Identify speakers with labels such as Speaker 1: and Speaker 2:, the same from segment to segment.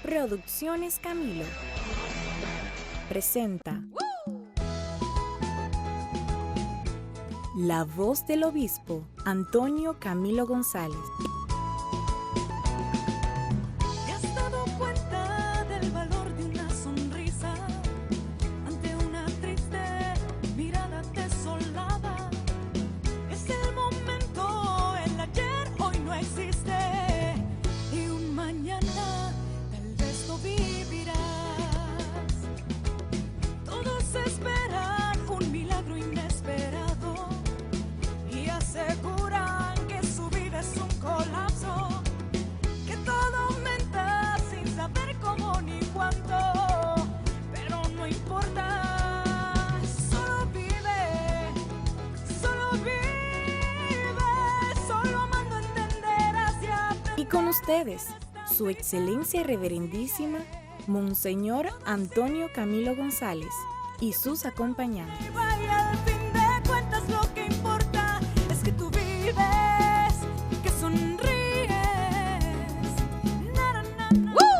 Speaker 1: Producciones Camilo presenta La voz del obispo Antonio Camilo González.
Speaker 2: ¿Te has dado cuenta del valor de una sonrisa ante una triste mirada desolada? Es el momento, el ayer hoy no existe y un mañana tal vez lo vivirás. Todos esperan un milagro inesperado y aseguran que su vida es un colapso, que todo aumenta sin saber cómo ni cuánto, pero no importa, solo vive, solo amando entenderás y aprenderás.
Speaker 1: Y con ustedes, su excelencia reverendísima, Monseñor Antonio Camilo González y sus acompañantes.
Speaker 2: Y al fin de cuentas lo que importa es que tú vives, que sonríes.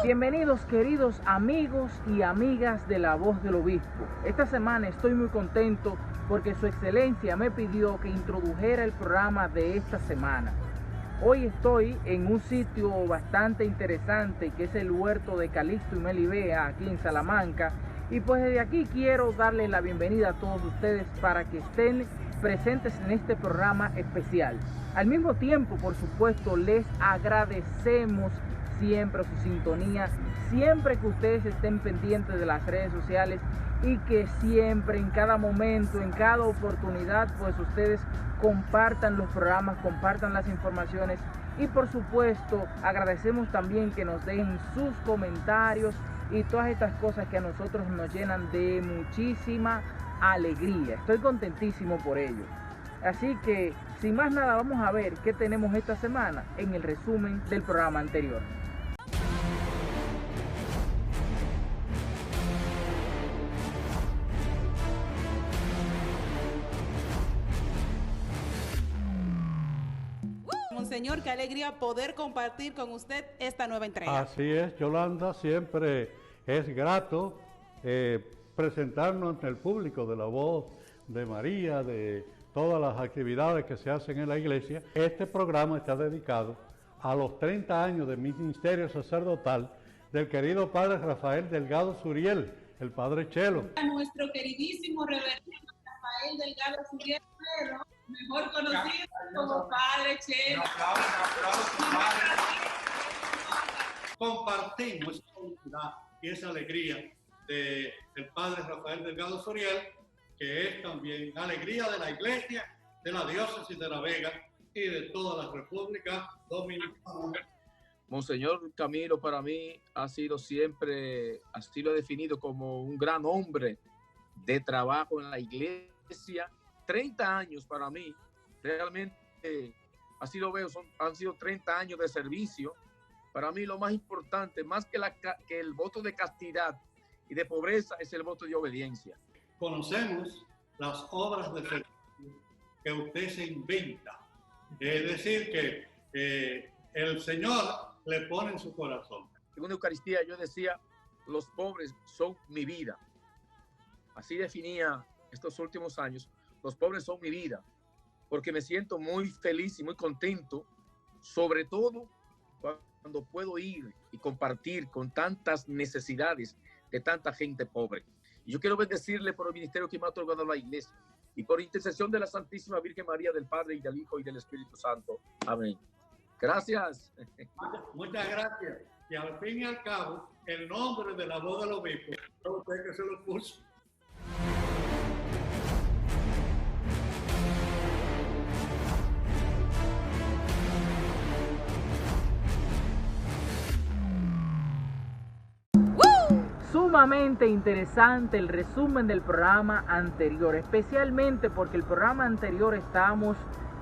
Speaker 3: Bienvenidos queridos amigos y amigas de La Voz del Obispo. Esta semana estoy muy contento porque su excelencia me pidió que introdujera el programa de esta semana. Hoy estoy en un sitio bastante interesante que es el huerto de Calixto y Melibea aquí en Salamanca, y pues desde aquí quiero darles la bienvenida a todos ustedes para que estén presentes en este programa especial. Al mismo tiempo, por supuesto, les agradecemos siempre su sintonía, siempre que ustedes estén pendientes de las redes sociales y que siempre, en cada momento, en cada oportunidad, pues ustedes compartan los programas, compartan las informaciones y por supuesto agradecemos también que nos dejen sus comentarios y todas estas cosas que a nosotros nos llenan de muchísima alegría. Estoy contentísimo por ello. Así que, sin más nada, vamos a ver qué tenemos esta semana en el resumen del programa anterior.
Speaker 4: Monseñor, qué alegría poder compartir con usted esta nueva entrega.
Speaker 5: Así es, Yolanda, siempre es grato presentarnos ante el público de La Voz de María, de todas las actividades que se hacen en la iglesia. Este programa está dedicado a los 30 años de ministerio sacerdotal del querido padre Rafael Delgado Suriel, el padre Chelo.
Speaker 6: A nuestro queridísimo reverendo Rafael Delgado Suriel, mejor conocido como Padre Chelo.
Speaker 5: Compartimos esa felicidad y esa alegría del padre Rafael Delgado Suriel, que es también alegría de la iglesia, de la diócesis de La Vega y de toda la República Dominicana.
Speaker 7: Monseñor Camilo para mí ha sido siempre, así lo he definido como un gran hombre de trabajo en la iglesia. 30 años para mí, realmente, así lo veo, han sido 30 años de servicio. Para mí lo más importante, más que el voto de castidad y de pobreza, es el voto de obediencia.
Speaker 5: Conocemos las obras de servicio que usted se inventa, es decir, que el Señor le pone en su corazón.
Speaker 7: En una Eucaristía yo decía, los pobres son mi vida. Así definía estos últimos años, los pobres son mi vida, porque me siento muy feliz y muy contento, sobre todo cuando puedo ir y compartir con tantas necesidades de tanta gente pobre. Y yo quiero bendecirle por el ministerio que me ha otorgado la iglesia y por intercesión de la Santísima Virgen María, del Padre y del Hijo y del Espíritu Santo. Amén. Gracias.
Speaker 5: Muchas gracias. Y al fin y al cabo, el nombre de La Voz del Obispo, fue usted que se lo puso.
Speaker 3: Sumamente interesante el resumen del programa anterior, especialmente porque el programa anterior estábamos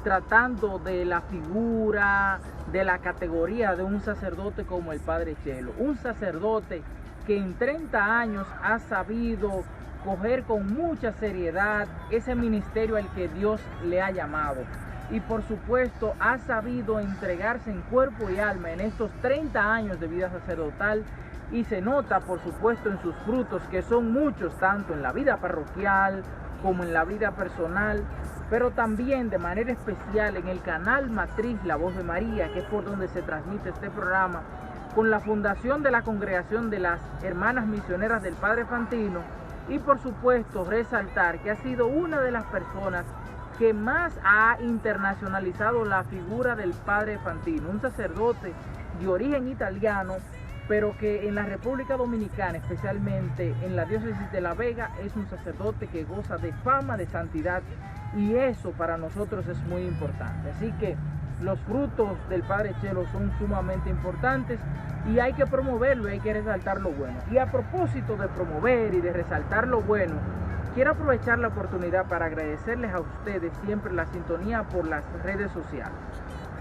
Speaker 3: tratando de la figura, de la categoría de un sacerdote como el padre Chelo, un sacerdote que en 30 años ha sabido coger con mucha seriedad ese ministerio al que Dios le ha llamado. Y por supuesto ha sabido entregarse en cuerpo y alma en estos 30 años de vida sacerdotal y se nota por supuesto en sus frutos, que son muchos, tanto en la vida parroquial como en la vida personal, pero también de manera especial en el canal matriz La Voz de María, que es por donde se transmite este programa, con la fundación de la Congregación de las Hermanas Misioneras del Padre Fantino, y por supuesto resaltar que ha sido una de las personas que más ha internacionalizado la figura del Padre Fantino, un sacerdote de origen italiano, pero que en la República Dominicana, especialmente en la diócesis de La Vega, es un sacerdote que goza de fama de santidad, y eso para nosotros es muy importante. Así que los frutos del Padre Chelo son sumamente importantes y hay que promoverlo y hay que resaltar lo bueno. Y a propósito de promover y de resaltar lo bueno, quiero aprovechar la oportunidad para agradecerles a ustedes siempre la sintonía por las redes sociales.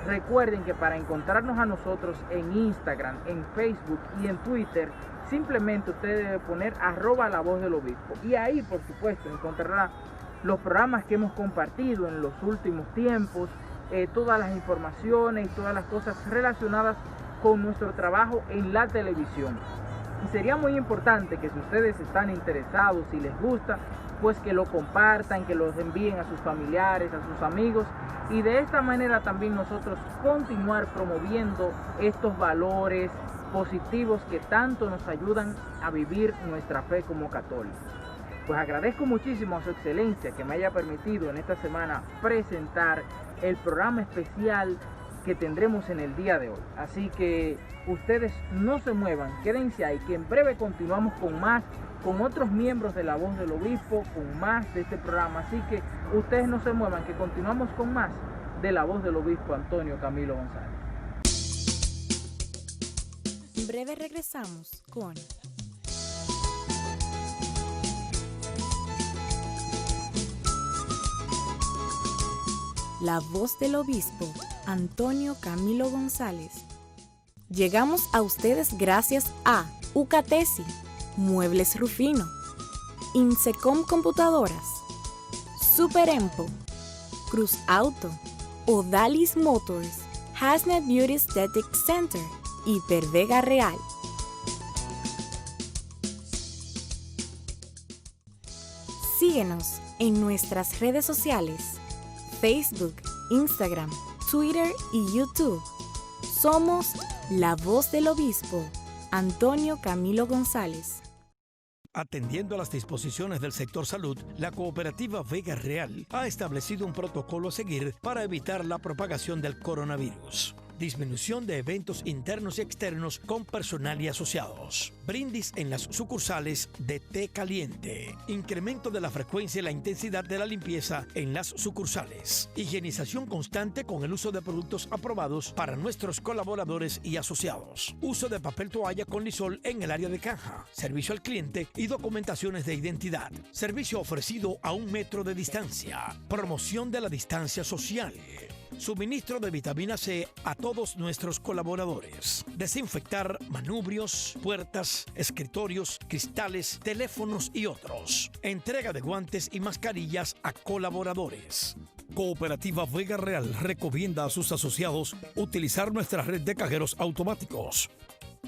Speaker 3: Recuerden que para encontrarnos a nosotros en Instagram, en Facebook y en Twitter, simplemente usted debe poner @LaVozDelObispo. Y ahí, por supuesto, encontrará los programas que hemos compartido en los últimos tiempos, todas las informaciones y todas las cosas relacionadas con nuestro trabajo en la televisión. Y sería muy importante que si ustedes están interesados y les gusta, pues que lo compartan, que los envíen a sus familiares, a sus amigos, y de esta manera también nosotros continuar promoviendo estos valores positivos que tanto nos ayudan a vivir nuestra fe como católicos. Pues agradezco muchísimo a su excelencia que me haya permitido en esta semana presentar el programa especial que tendremos en el día de hoy. Así que ustedes no se muevan, quédense ahí, que en breve continuamos con más, con otros miembros de La Voz del Obispo, con más de este programa. Así que ustedes no se muevan, que continuamos con más de La Voz del Obispo Antonio Camilo González.
Speaker 1: En breve regresamos con La Voz del Obispo Antonio Camilo González. Llegamos a ustedes gracias a Ucatesi, Muebles Rufino, Insecom Computadoras, Super Empo, Cruz Auto, Odalis Motors, Hasnet Beauty Aesthetic Center y Pervega Real. Síguenos en nuestras redes sociales, Facebook, Instagram, Twitter y YouTube. Somos La Voz del Obispo Antonio Camilo González.
Speaker 8: Atendiendo a las disposiciones del sector salud, la cooperativa Vega Real ha establecido un protocolo a seguir para evitar la propagación del coronavirus. Disminución de eventos internos y externos con personal y asociados. Brindis en las sucursales de té caliente. Incremento de la frecuencia y la intensidad de la limpieza en las sucursales. Higienización constante con el uso de productos aprobados para nuestros colaboradores y asociados. Uso de papel toalla con Lysol en el área de caja. Servicio al cliente y documentaciones de identidad. Servicio ofrecido a 1 metro de distancia. Promoción de la distancia social. Suministro de vitamina C a todos nuestros colaboradores. Desinfectar manubrios, puertas, escritorios, cristales, teléfonos y otros. Entrega de guantes y mascarillas a colaboradores. Cooperativa Vega Real recomienda a sus asociados utilizar nuestra red de cajeros automáticos.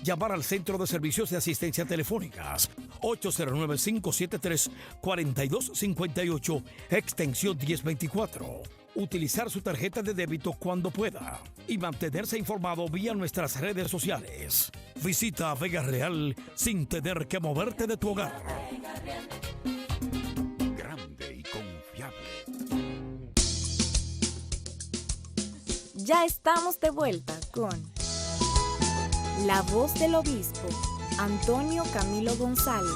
Speaker 8: Llamar al Centro de Servicios de Asistencia Telefónicas 809-573-4258, extensión 1024. Utilizar su tarjeta de débito cuando pueda y mantenerse informado vía nuestras redes sociales. Visita Vega Real sin tener que moverte de tu hogar.
Speaker 9: Grande y confiable.
Speaker 1: Ya estamos de vuelta con La Voz del Obispo Antonio Camilo González.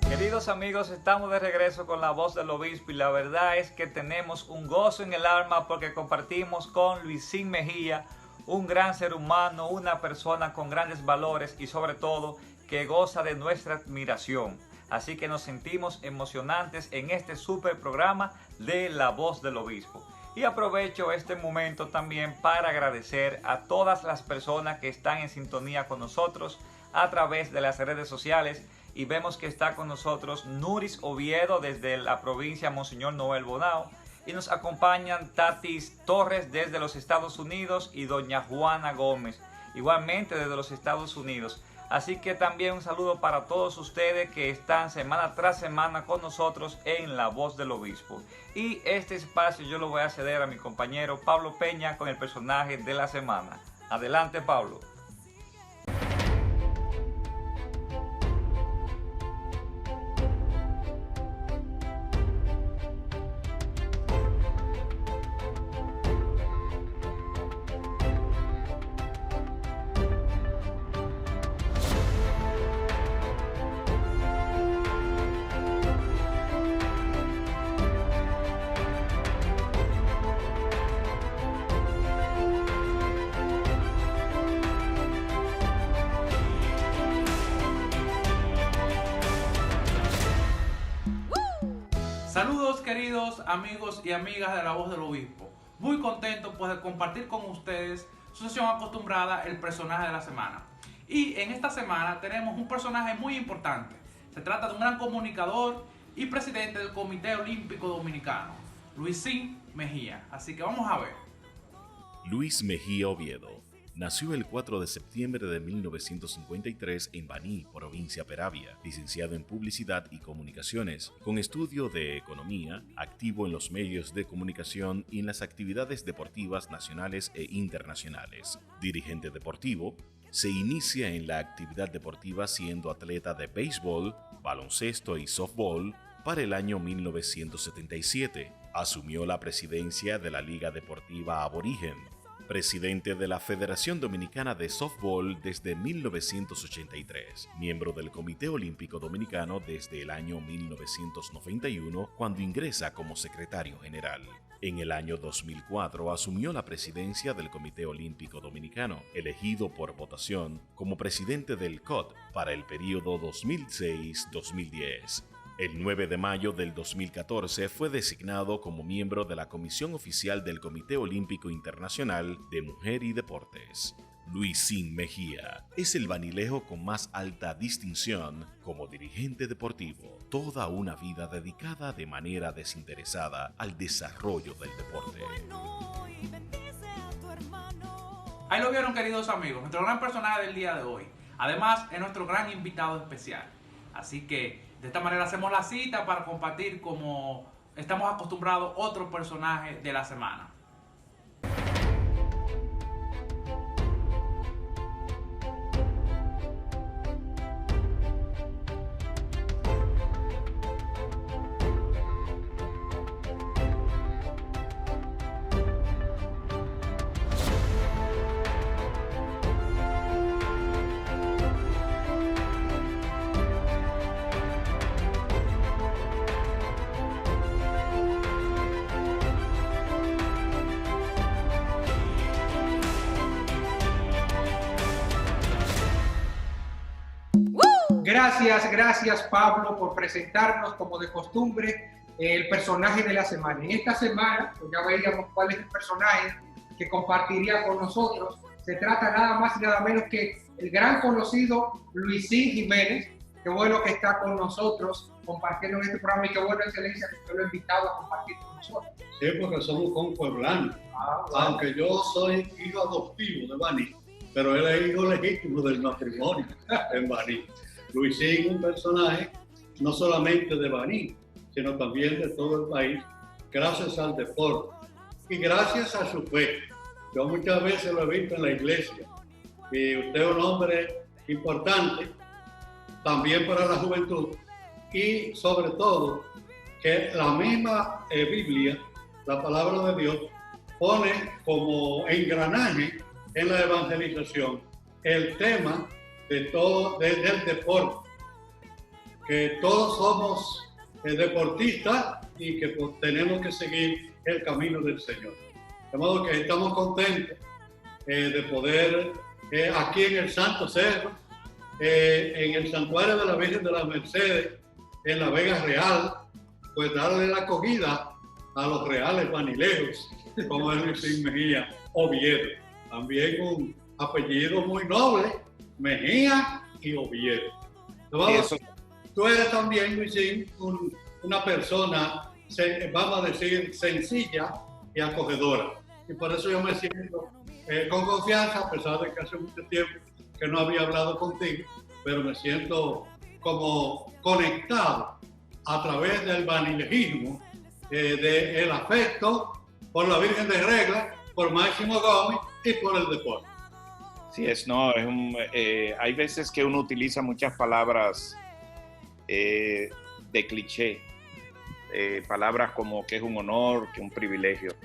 Speaker 10: Queridos amigos, estamos de regreso con La Voz del Obispo y la verdad es que tenemos un gozo en el alma porque compartimos con Luisín Mejía, un gran ser humano, una persona con grandes valores y sobre todo que goza de nuestra admiración. Así que nos sentimos emocionantes en este super programa de La Voz del Obispo. Y aprovecho este momento también para agradecer a todas las personas que están en sintonía con nosotros a través de las redes sociales. Y vemos que está con nosotros Nuris Oviedo desde la provincia Monseñor Noel Bonao. Y nos acompañan Tatis Torres desde los Estados Unidos y doña Juana Gómez, igualmente desde los Estados Unidos. Así que también un saludo para todos ustedes que están semana tras semana con nosotros en La Voz del Obispo. Y este espacio yo lo voy a ceder a mi compañero Pablo Peña con el personaje de la semana. Adelante, Pablo.
Speaker 3: Saludos queridos amigos y amigas de La Voz del Obispo. Muy contento pues de compartir con ustedes su sesión acostumbrada, el personaje de la semana. Y en esta semana tenemos un personaje muy importante. Se trata de un gran comunicador y presidente del Comité Olímpico Dominicano, Luisín Mejía. Así que vamos a ver.
Speaker 11: Luis Mejía Oviedo nació el 4 de septiembre de 1953 en Baní, provincia Peravia, licenciado en Publicidad y Comunicaciones, con estudio de Economía, activo en los medios de comunicación y en las actividades deportivas nacionales e internacionales. Dirigente deportivo, se inicia en la actividad deportiva siendo atleta de béisbol, baloncesto y softball para el año 1977. Asumió la presidencia de la Liga Deportiva Aborigen, presidente de la Federación Dominicana de Softball desde 1983, miembro del Comité Olímpico Dominicano desde el año 1991, cuando ingresa como secretario general. En el año 2004 asumió la presidencia del Comité Olímpico Dominicano, elegido por votación como presidente del COD para el periodo 2006-2010. El 9 de mayo del 2014 fue designado como miembro de la Comisión Oficial del Comité Olímpico Internacional de Mujer y Deportes. Luisín Mejía es el banilejo con más alta distinción como dirigente deportivo, toda una vida dedicada de manera desinteresada al desarrollo del deporte.
Speaker 3: Ahí lo vieron, queridos amigos, nuestro gran personaje del día de hoy. Además, es nuestro gran invitado especial. Así que de esta manera hacemos la cita para compartir, como estamos acostumbrados, otro personaje de la semana.
Speaker 12: Gracias Pablo por presentarnos como de costumbre el personaje de la semana. En esta semana, pues ya veíamos cuál es el personaje que compartiría con nosotros. Se trata nada más y nada menos que el gran conocido Luisín Jiménez. Qué bueno que está con nosotros compartiendo en este programa y qué bueno, excelencia, que usted lo ha invitado a compartir con nosotros.
Speaker 5: Sí, porque somos conpueblanos. Aunque yo soy hijo adoptivo de Baní, pero él es hijo legítimo del matrimonio en Baní. Luisín, un personaje no solamente de Baní, sino también de todo el país, gracias al deporte y gracias a su fe. Yo muchas veces lo he visto en la iglesia, y usted es un hombre importante también para la juventud, y sobre todo que la misma Biblia, la palabra de Dios, pone como engranaje en la evangelización el tema de todo, del deporte, que todos somos deportistas y que pues, tenemos que seguir el camino del Señor. De modo que estamos contentos de poder aquí en el Santo Cerro, en el Santuario de la Virgen de las Mercedes, en la Vega Real, pues darle la acogida a los reales vanilejos, como es Luisín Mejía Oviedo. También un apellido muy noble, Mejía y Oviedo. Tú eres también, Luisín, una persona vamos a decir, sencilla y acogedora. Y por eso yo me siento con confianza, a pesar de que hace mucho tiempo que no había hablado contigo, pero me siento como conectado a través del vanilejismo, del afecto por la Virgen de Regla, por Máximo Gómez y por el deporte.
Speaker 13: Sí, hay veces que uno utiliza muchas palabras de cliché, palabras como que es un honor, que es un privilegio.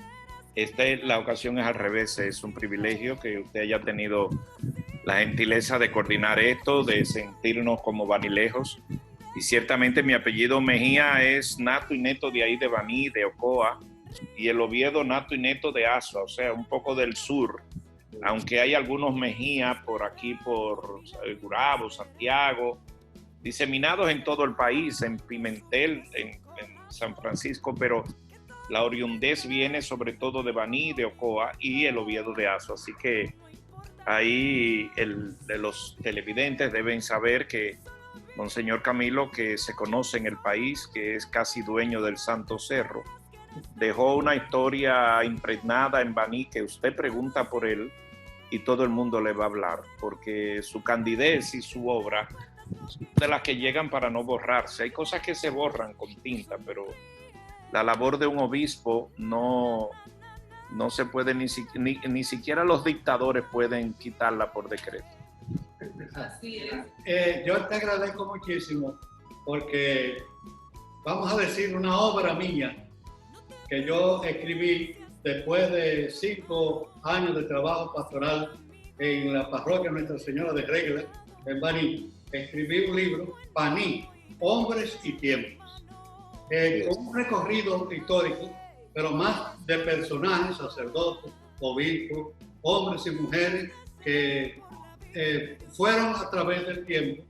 Speaker 13: La ocasión es al revés, es un privilegio que usted haya tenido la gentileza de coordinar esto, de sentirnos como vanilejos. Y ciertamente mi apellido Mejía es nato y neto de ahí de Baní, de Ocoa, y el Oviedo nato y neto de Asua, o sea, un poco del sur. Aunque hay algunos Mejía por aquí, por Gurabo, Santiago, diseminados en todo el país, en Pimentel, en San Francisco, pero la oriundez viene sobre todo de Baní, de Ocoa y el Oviedo de Asua. Así que ahí los televidentes deben saber que Monseñor Camilo, que se conoce en el país, que es casi dueño del Santo Cerro, dejó una historia impregnada en Baní que usted pregunta por él y todo el mundo le va a hablar, porque su candidez y su obra de las que llegan para no borrarse. Hay cosas que se borran con tinta, pero la labor de un obispo no se puede, ni siquiera los dictadores pueden quitarla por decreto.
Speaker 6: Así es.
Speaker 5: Yo te agradezco muchísimo porque vamos a decir una obra mía que yo escribí después de 5 años de trabajo pastoral en la parroquia Nuestra Señora de Regla, en Baní. Escribí un libro, Baní, Hombres y Tiempos, con un recorrido histórico, pero más de personajes, sacerdotes, obispos, hombres y mujeres que fueron a través del tiempo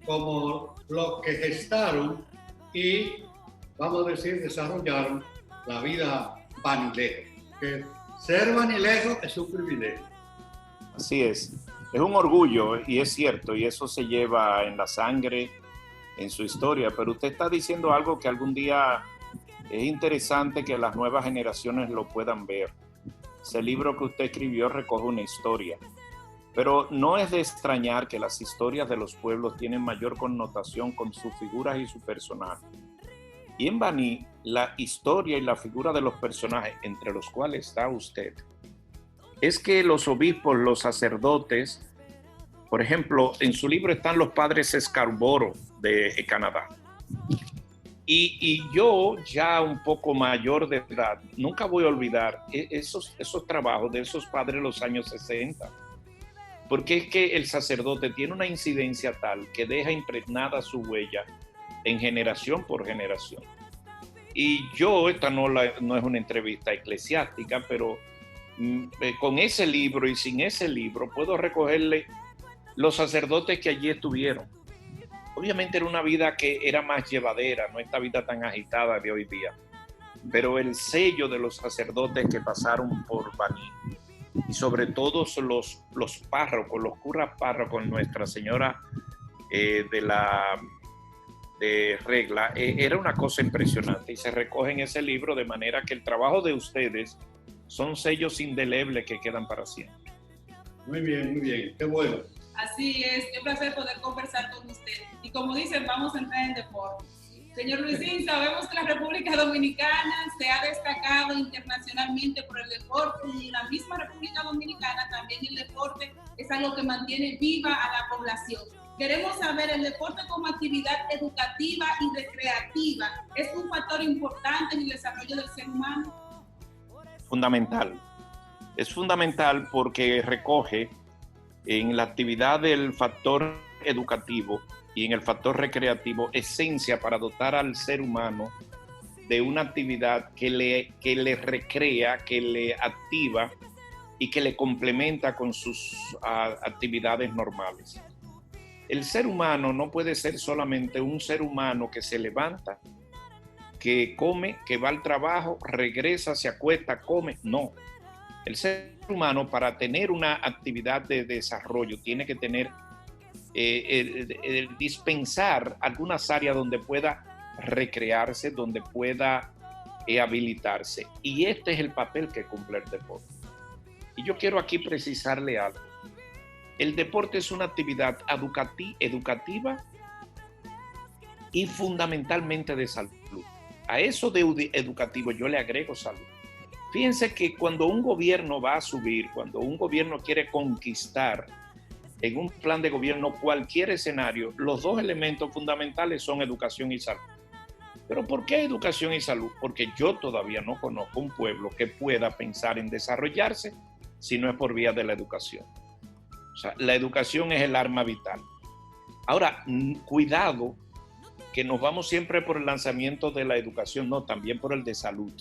Speaker 5: como los que gestaron y, vamos a decir, desarrollaron la vida vanileja. Que ser vanilejo es un privilegio.
Speaker 13: Así es un orgullo y es cierto, y eso se lleva en la sangre, en su historia, pero usted está diciendo algo que algún día es interesante que las nuevas generaciones lo puedan ver. Ese libro que usted escribió recoge una historia, pero no es de extrañar que las historias de los pueblos tienen mayor connotación con sus figuras y su personaje. Y en Baní, la historia y la figura de los personajes, entre los cuales está usted, es que los obispos, los sacerdotes, por ejemplo, en su libro están los padres Scarborough de Canadá. Y yo, ya un poco mayor de edad, nunca voy a olvidar esos trabajos de esos padres de los años 60. Porque es que el sacerdote tiene una incidencia tal que deja impregnada su huella en generación por generación. Y yo, esta no es una entrevista eclesiástica, pero con ese libro y sin ese libro puedo recogerle los sacerdotes que allí estuvieron. Obviamente era una vida que era más llevadera, no esta vida tan agitada de hoy día, pero el sello de los sacerdotes que pasaron por Baní y sobre todo los párrocos, los curas párrocos, Nuestra Señora de Regla, era una cosa impresionante y se recoge en ese libro, de manera que el trabajo de ustedes son sellos indelebles que quedan para siempre.
Speaker 5: Muy bien, qué bueno.
Speaker 6: Así es, qué placer poder conversar con usted. Y como dicen, vamos a entrar en deporte. Señor Luisín, sabemos que la República Dominicana se ha destacado internacionalmente por el deporte, y en la misma República Dominicana también el deporte es algo que mantiene viva a la población. Queremos saber, ¿el deporte como actividad educativa y recreativa es un factor importante en el desarrollo del ser humano?
Speaker 13: Fundamental. Es fundamental porque recoge en la actividad del factor educativo y en el factor recreativo esencia para dotar al ser humano de una actividad que le recrea, que le activa y que le complementa con sus actividades normales. El ser humano no puede ser solamente un ser humano que se levanta, que come, que va al trabajo, regresa, se acuesta, come. No. El ser humano, para tener una actividad de desarrollo, tiene que tener, dispensar algunas áreas donde pueda recrearse, donde pueda habilitarse. Y este es el papel que cumple el deporte. Y yo quiero aquí precisarle algo. El deporte es una actividad educativa y fundamentalmente de salud. A eso de educativo yo le agrego salud. Fíjense que cuando un gobierno va a subir, cuando un gobierno quiere conquistar en un plan de gobierno cualquier escenario, los dos elementos fundamentales son educación y salud. ¿Pero por qué educación y salud? Porque yo todavía no conozco un pueblo que pueda pensar en desarrollarse si no es por vía de la educación. O sea, la educación es el arma vital. Ahora, cuidado, que nos vamos siempre por el lanzamiento de la educación, no, también por el de salud.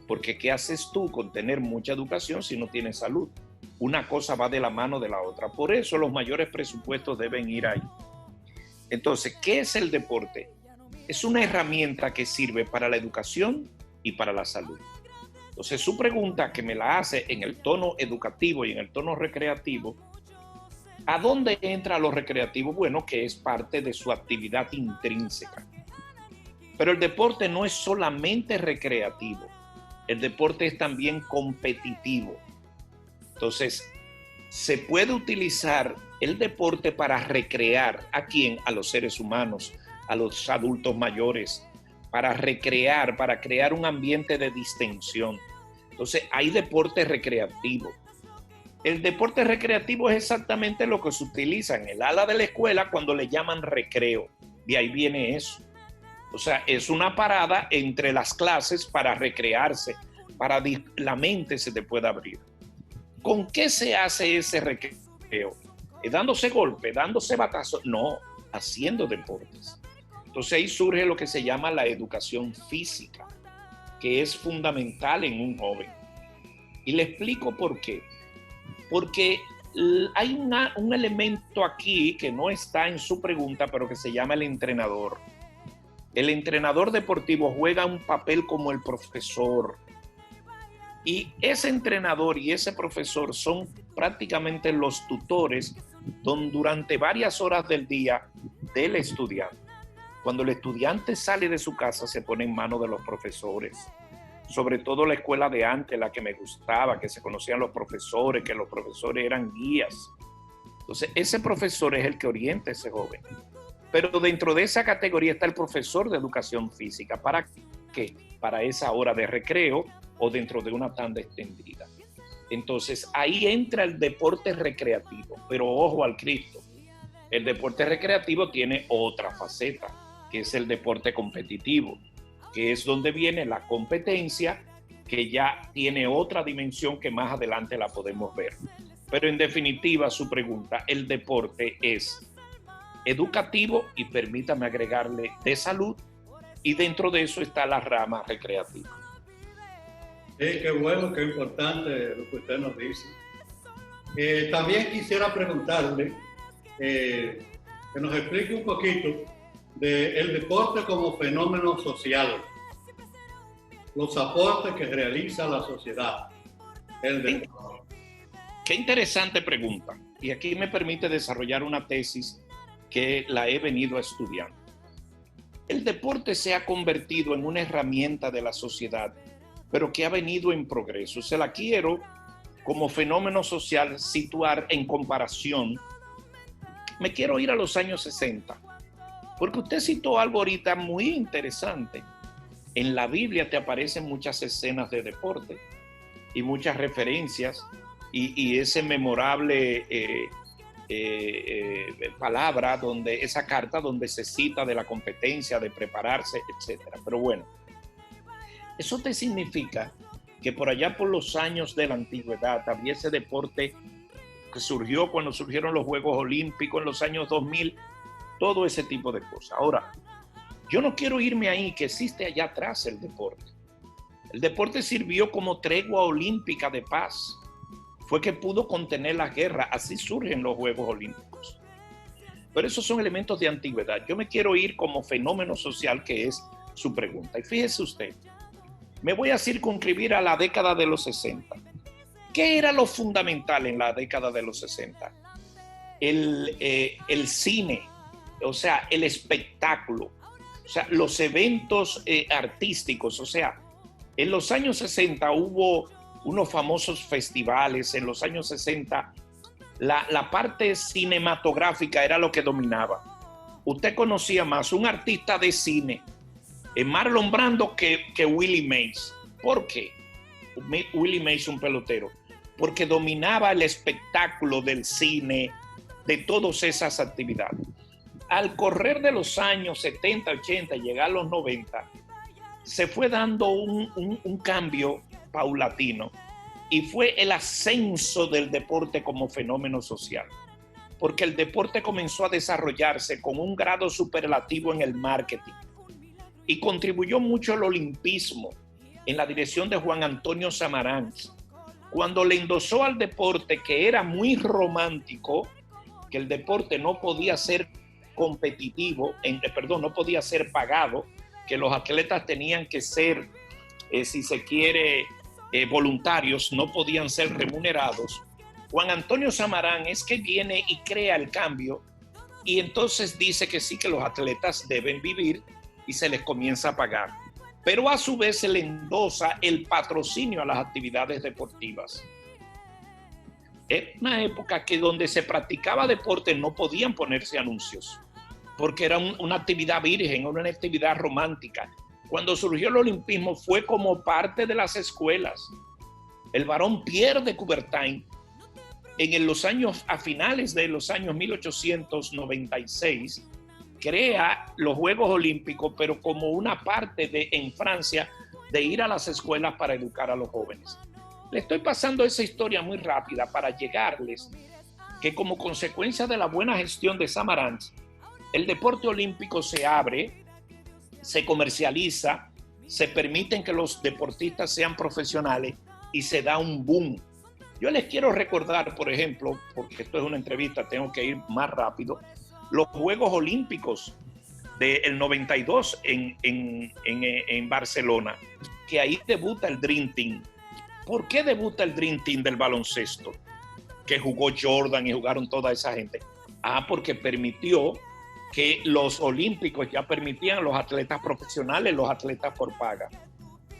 Speaker 13: Porque ¿qué haces tú con tener mucha educación si no tienes salud? Una cosa va de la mano de la otra. Por eso los mayores presupuestos deben ir ahí. Entonces, ¿qué es el deporte? Es una herramienta que sirve para la educación y para la salud. Entonces, su pregunta que me la hace en el tono educativo y en el tono recreativo, ¿a dónde entra lo recreativo? Bueno, que es parte de su actividad intrínseca. Pero el deporte no es solamente recreativo. El deporte es también competitivo. Entonces, se puede utilizar el deporte para recrear. ¿A quién? A los seres humanos, a los adultos mayores, para recrear, para crear un ambiente de distensión. Entonces, hay deporte recreativo. El deporte recreativo es exactamente lo que se utiliza en el ala de la escuela cuando le llaman recreo. De ahí viene eso. O sea, es una parada entre las clases para recrearse, para que la mente se te pueda abrir. ¿Con qué se hace ese recreo? ¿Dándose golpe, dándose batazo? No, haciendo deportes. Entonces ahí surge lo que se llama la educación física, que es fundamental en un joven. Y le explico por qué. Porque hay un elemento aquí que no está en su pregunta, pero que se llama el entrenador. El entrenador deportivo juega un papel como el profesor. Y ese entrenador y ese profesor son prácticamente los tutores durante varias horas del día del estudiante. Cuando el estudiante sale de su casa se pone en manos de los profesores. Sobre todo la escuela de antes, la que me gustaba, que se conocían los profesores, que los profesores eran guías. Entonces, ese profesor es el que orienta a ese joven. Pero dentro de esa categoría está el profesor de educación física. ¿Para qué? Para esa hora de recreo o dentro de una tanda extendida. Entonces, ahí entra el deporte recreativo. Pero ojo al Cristo, el deporte recreativo tiene otra faceta, que es el deporte competitivo, que es donde viene la competencia, que ya tiene otra dimensión que más adelante la podemos ver. Pero en definitiva, su pregunta, el deporte es educativo y permítame agregarle de salud, y dentro de eso está la rama recreativa.
Speaker 5: Qué bueno, qué importante lo que usted nos dice. También quisiera preguntarle que nos explique un poquito del deporte como fenómeno social, los aportes que realiza la sociedad.
Speaker 13: Qué interesante pregunta. Y aquí me permite desarrollar una tesis que la he venido estudiando. El deporte se ha convertido en una herramienta de la sociedad, pero que ha venido en progreso. Se la quiero, como fenómeno social, situar en comparación. Me quiero ir a los años 60, porque usted citó algo ahorita muy interesante. En la Biblia te aparecen muchas escenas de deporte y muchas referencias y ese memorable palabra, esa carta donde se cita de la competencia, de prepararse, etcétera. Pero bueno, eso te significa que por allá por los años de la antigüedad había ese deporte que surgió cuando surgieron los Juegos Olímpicos en los años 2000, todo ese tipo de cosas. Ahora, yo no quiero irme ahí, que existe allá atrás el deporte. El deporte sirvió como tregua olímpica de paz. Fue que pudo contener la guerra. Así surgen los Juegos Olímpicos. Pero esos son elementos de antigüedad. Yo me quiero ir como fenómeno social, que es su pregunta. Y fíjese usted, me voy a circunscribir a la década de los 60. ¿Qué era lo fundamental en la década de los 60? El cine, o sea, el espectáculo, o sea, los eventos artísticos, o sea, En los años 60 hubo unos famosos festivales. En los años 60 la parte cinematográfica era lo que dominaba. Usted conocía más un artista de cine, Marlon Brando, que Willie Mays. ¿Por qué? Willie Mays, un pelotero. Porque dominaba el espectáculo del cine, de todas esas actividades. Al correr de los años 70, 80, llegar a los 90, se fue dando un cambio paulatino y fue el ascenso del deporte como fenómeno social. Porque el deporte comenzó a desarrollarse con un grado superlativo en el marketing y contribuyó mucho al olimpismo en la dirección de Juan Antonio Samaranch, cuando le endosó al deporte que era muy romántico, que el deporte no podía ser competitivo, no podía ser pagado, que los atletas tenían que ser, si se quiere, voluntarios, no podían ser remunerados. Juan Antonio Samaranch es que viene y crea el cambio y entonces dice que sí, que los atletas deben vivir y se les comienza a pagar. Pero a su vez se le endosa el patrocinio a las actividades deportivas. Era una época que donde se practicaba deporte no podían ponerse anuncios, porque era una actividad virgen, una actividad romántica. Cuando surgió el olimpismo fue como parte de las escuelas. El barón Pierre de Coubertin, a finales de los años 1896, crea los Juegos Olímpicos, pero como una parte en Francia de ir a las escuelas para educar a los jóvenes. Le estoy pasando esa historia muy rápida para llegarles que como consecuencia de la buena gestión de Samaranch, el deporte olímpico se abre, se comercializa, se permiten que los deportistas sean profesionales y se da un boom. Yo les quiero recordar, por ejemplo, porque esto es una entrevista, tengo que ir más rápido, los Juegos Olímpicos del 92 en Barcelona, que ahí debuta el Dream Team. ¿Por qué debuta el Dream Team del baloncesto? Que jugó Jordan y jugaron toda esa gente. Porque permitió que los olímpicos ya permitían a los atletas profesionales, los atletas por paga.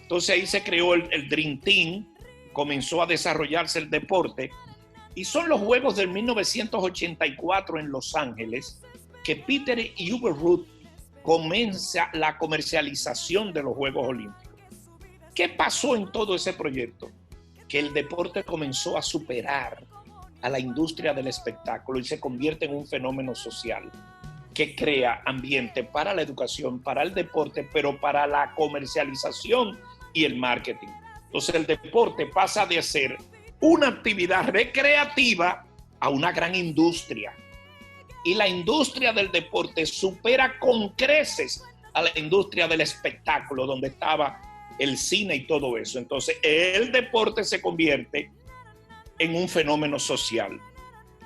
Speaker 13: Entonces ahí se creó el Dream Team, comenzó a desarrollarse el deporte y son los Juegos del 1984 en Los Ángeles que Peter Uberroth comienza la comercialización de los Juegos Olímpicos. ¿Qué pasó en todo ese proyecto? Que el deporte comenzó a superar a la industria del espectáculo y se convierte en un fenómeno social que crea ambiente para la educación, para el deporte, pero para la comercialización y el marketing. Entonces el deporte pasa de ser una actividad recreativa a una gran industria. Y la industria del deporte supera con creces a la industria del espectáculo, donde estaba el cine y todo eso. Entonces el deporte se convierte en un fenómeno social,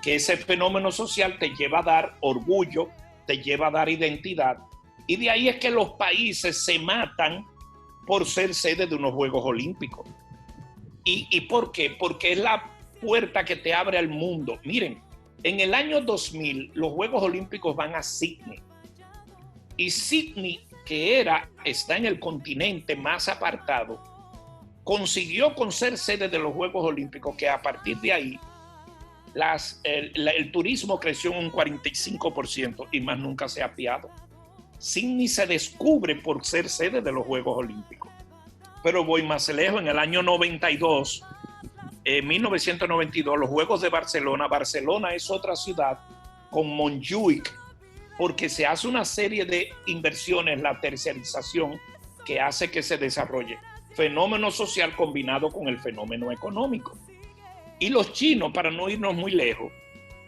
Speaker 13: que ese fenómeno social te lleva a dar orgullo, te lleva a dar identidad, y de ahí es que los países se matan por ser sede de unos Juegos Olímpicos. ¿Y por qué? Porque es la puerta que te abre al mundo. Miren, en el año 2000 los Juegos Olímpicos van a Sydney, y Sydney, que está en el continente más apartado, consiguió con ser sede de los Juegos Olímpicos que a partir de ahí el turismo creció en un 45% y más nunca se ha apiado. Sydney se descubre por ser sede de los Juegos Olímpicos. Pero voy más lejos, en el año 92, 1992, los Juegos de Barcelona. Barcelona es otra ciudad con Montjuic, porque se hace una serie de inversiones, la terciarización, que hace que se desarrolle fenómeno social combinado con el fenómeno económico. Y los chinos, para no irnos muy lejos,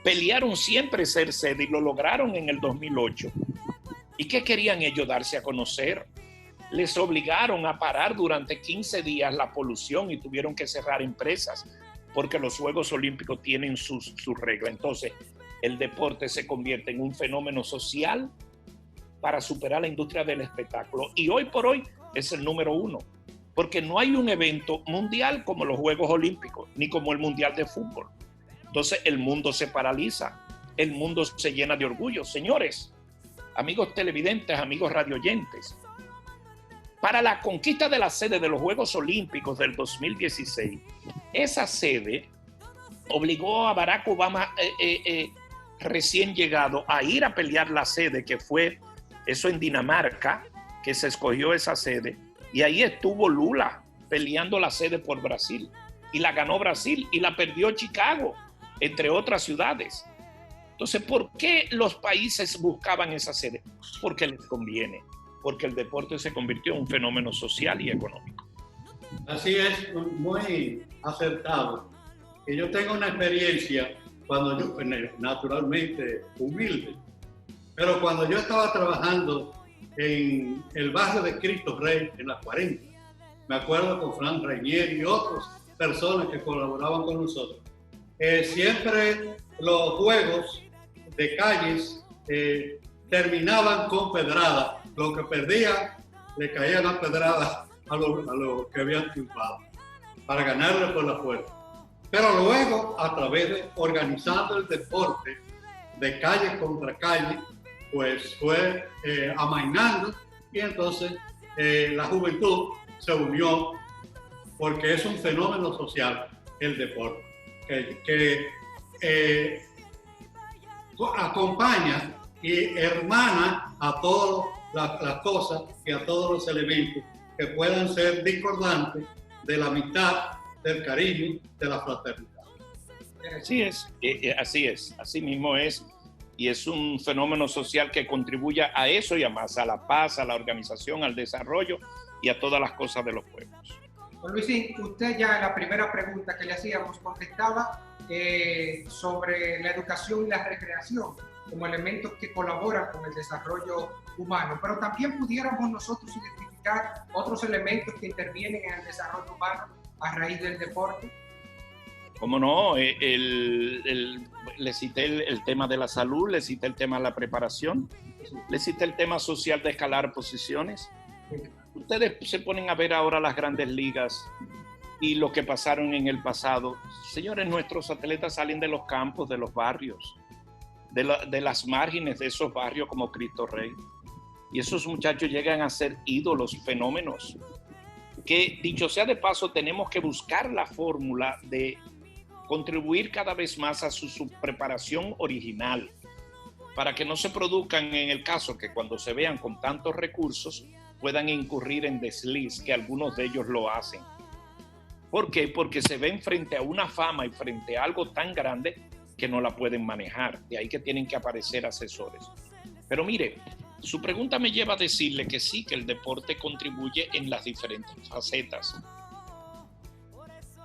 Speaker 13: pelearon siempre ser sede y lo lograron en el 2008. ¿Y qué querían ellos? Darse a conocer. Les obligaron a parar durante 15 días la polución y tuvieron que cerrar empresas porque los Juegos Olímpicos tienen sus reglas. Entonces, el deporte se convierte en un fenómeno social para superar la industria del espectáculo. Y hoy por hoy es el número 1, porque no hay un evento mundial como los Juegos Olímpicos, ni como el Mundial de Fútbol. Entonces, el mundo se paraliza, el mundo se llena de orgullo. Señores, amigos televidentes, amigos radioyentes, para la conquista de la sede de los Juegos Olímpicos del 2016, esa sede obligó a Barack Obama recién llegado a ir a pelear la sede, que fue eso en Dinamarca, que se escogió esa sede, y ahí estuvo Lula peleando la sede por Brasil, y la ganó Brasil y la perdió Chicago, entre otras ciudades. Entonces, ¿por qué los países buscaban esa sede? Porque les conviene, porque el deporte se convirtió en un fenómeno social y económico.
Speaker 5: Así es, muy acertado. Y yo tengo una experiencia cuando yo, naturalmente humilde, pero cuando yo estaba trabajando en el barrio de Cristo Rey, en las 40, me acuerdo con Fran Reinier y otras personas que colaboraban con nosotros. Siempre los juegos de calles terminaban con pedradas. Lo que perdía le caían las pedradas a los que habían triunfado para ganarle por la fuerza. Pero luego, a través de organizando el deporte de calle contra calle, pues fue amainando, y entonces la juventud se unió, porque es un fenómeno social el deporte, que acompaña y hermana a todas las cosas y a todos los elementos que puedan ser discordantes de la amistad, del cariño, de la fraternidad.
Speaker 13: Así es, así mismo es, y es un fenómeno social que contribuye a eso y a más, a la paz, a la organización, al desarrollo y a todas las cosas de los pueblos.
Speaker 12: Luisín, usted ya en la primera pregunta que le hacíamos contestaba sobre la educación y la recreación como elementos que colaboran con el desarrollo humano, pero también pudiéramos nosotros identificar otros elementos que intervienen en el desarrollo humano a raíz del deporte.
Speaker 13: ¿Cómo no? Le cité el tema de la salud, le cité el tema de la preparación, le cité el tema social de escalar posiciones. Ustedes se ponen a ver ahora las grandes ligas y lo que pasaron en el pasado. Señores, nuestros atletas salen de los campos, de los barrios, de las márgenes de esos barrios como Cristo Rey. Y esos muchachos llegan a ser ídolos, fenómenos, que dicho sea de paso, tenemos que buscar la fórmula de contribuir cada vez más a su preparación original, para que no se produzcan en el caso que cuando se vean con tantos recursos puedan incurrir en desliz, que algunos de ellos lo hacen. ¿Por qué? Porque se ven frente a una fama y frente a algo tan grande que no la pueden manejar. De ahí que tienen que aparecer asesores. Pero mire, su pregunta me lleva a decirle que sí, que el deporte contribuye en las diferentes facetas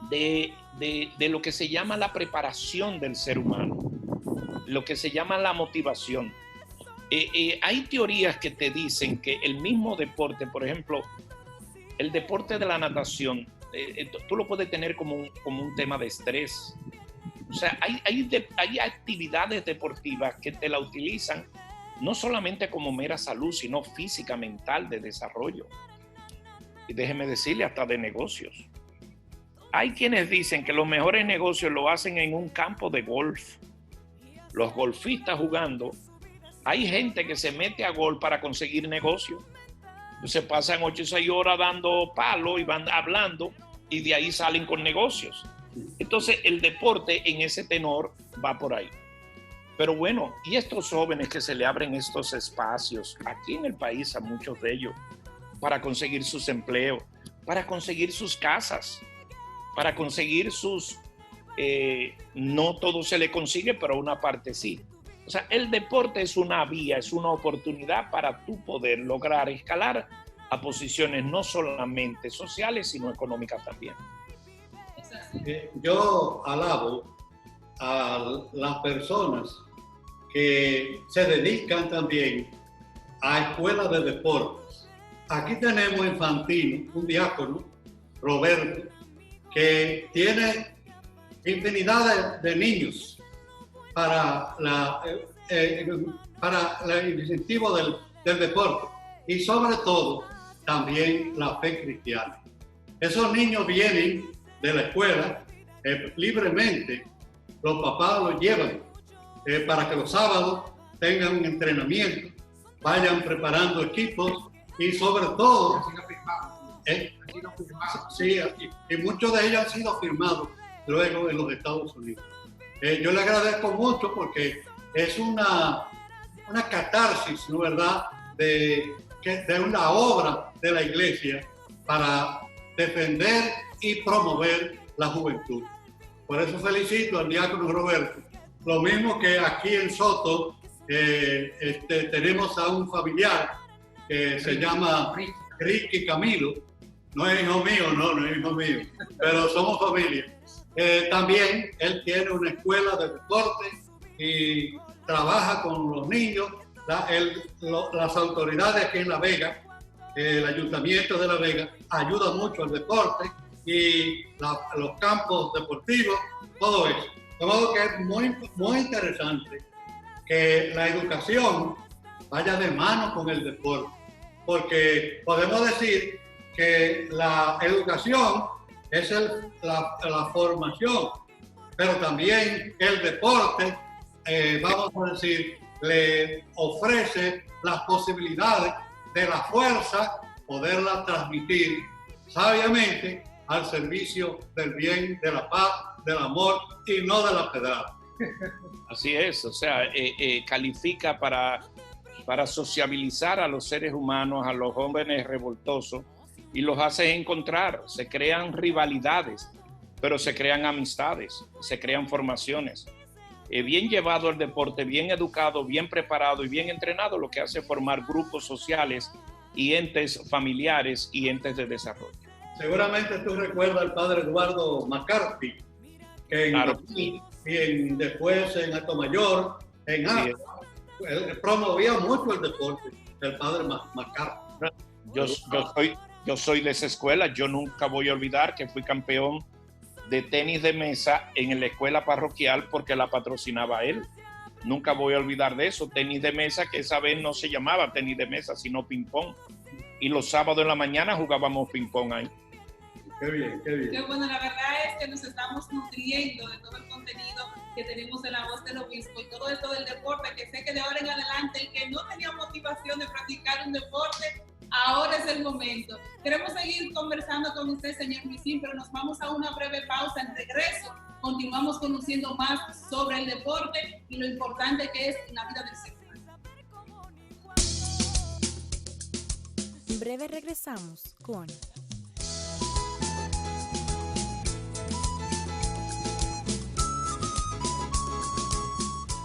Speaker 13: de lo que se llama la preparación del ser humano, lo que se llama la motivación. Hay teorías que te dicen que el mismo deporte, por ejemplo, el deporte de la natación, tú lo puedes tener como un tema de estrés. O sea, hay actividades deportivas que te la utilizan no solamente como mera salud, sino física, mental, de desarrollo. Y déjeme decirle, hasta de negocios. Hay quienes dicen que los mejores negocios lo hacen en un campo de golf. Los golfistas jugando. Hay gente que se mete a golf para conseguir negocios. Se pasan 8 o 6 horas dando palo y van hablando, y de ahí salen con negocios. Entonces el deporte en ese tenor va por ahí. Pero bueno, y estos jóvenes que se le abren estos espacios aquí en el país a muchos de ellos para conseguir sus empleos, para conseguir sus casas, para conseguir sus... no todo se le consigue, pero una parte sí. O sea, el deporte es una vía, es una oportunidad para tú poder lograr escalar a posiciones no solamente sociales, sino económicas también.
Speaker 5: Yo alabo a las personas que se dedican también a escuelas de deportes. Aquí tenemos en Fantino un diácono, Roberto, que tiene infinidad de niños para el incentivo del deporte, y sobre todo también la fe cristiana. Esos niños vienen de la escuela libremente, los papás los llevan para que los sábados tengan un entrenamiento, vayan preparando equipos y sobre todo, sí, y muchos de ellos han sido firmados luego en los Estados Unidos. Yo le agradezco mucho porque es una catarsis, ¿no verdad?, de una obra de la Iglesia para defender y promover la juventud. Por eso felicito al diácono Roberto. Lo mismo que aquí en Soto tenemos a un familiar que se llama Ricky Camilo. No es hijo mío, no es hijo mío, pero somos familia. También él tiene una escuela de deporte y trabaja con los niños. Las autoridades aquí en La Vega, el Ayuntamiento de La Vega, ayuda mucho al deporte y los campos deportivos, todo eso. De modo que es muy interesante que la educación vaya de mano con el deporte, porque podemos decir que la educación es la formación, pero también el deporte, vamos a decir, le ofrece las posibilidades de la fuerza, poderla transmitir sabiamente al servicio del bien, de la paz, del amor y no de la pedrada.
Speaker 13: Así es, o sea, califica para sociabilizar a los seres humanos, a los jóvenes revoltosos, y los hace encontrar. Se crean rivalidades, pero se crean amistades, se crean formaciones. Bien llevado el deporte, bien educado, bien preparado y bien entrenado, lo que hace formar grupos sociales y entes familiares y entes de desarrollo.
Speaker 5: Seguramente tú recuerdas al padre Eduardo McCarthy, que
Speaker 13: claro.
Speaker 5: Después en Atomayor, él promovía mucho el deporte, el padre McCarthy.
Speaker 13: Yo soy de esa escuela. Yo nunca voy a olvidar que fui campeón de tenis de mesa en la escuela parroquial porque la patrocinaba él. Nunca voy a olvidar de eso. Tenis de mesa, que esa vez no se llamaba tenis de mesa, sino ping-pong. Y los sábados en la mañana jugábamos ping-pong ahí.
Speaker 5: Qué bien, qué bien.
Speaker 6: Qué bueno, la verdad es que nos estamos nutriendo de todo el contenido que tenemos en La Voz del Obispo y todo esto del deporte, que sé que de ahora en adelante el que no tenía motivación de practicar un deporte, ahora es el momento. Queremos seguir conversando con usted, señor Luisín, pero nos vamos a una breve pausa. En regreso, continuamos conociendo más sobre el deporte y lo importante que es en la vida del ser humano.
Speaker 1: En breve regresamos con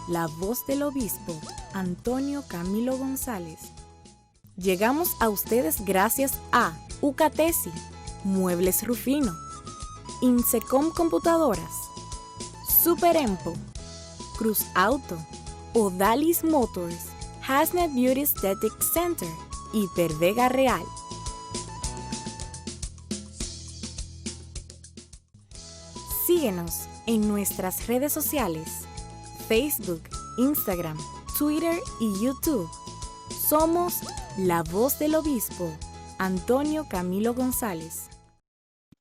Speaker 1: La Voz del Obispo, Antonio Camilo González. Llegamos a ustedes gracias a Ucatesi, Muebles Rufino, Insecom Computadoras, Super Empo, Cruz Auto, Odalis Motors, Hasnet Beauty Aesthetic Center y Pervega Real. Síguenos en nuestras redes sociales, Facebook, Instagram, Twitter y YouTube. Somos La Voz del Obispo, Antonio Camilo González.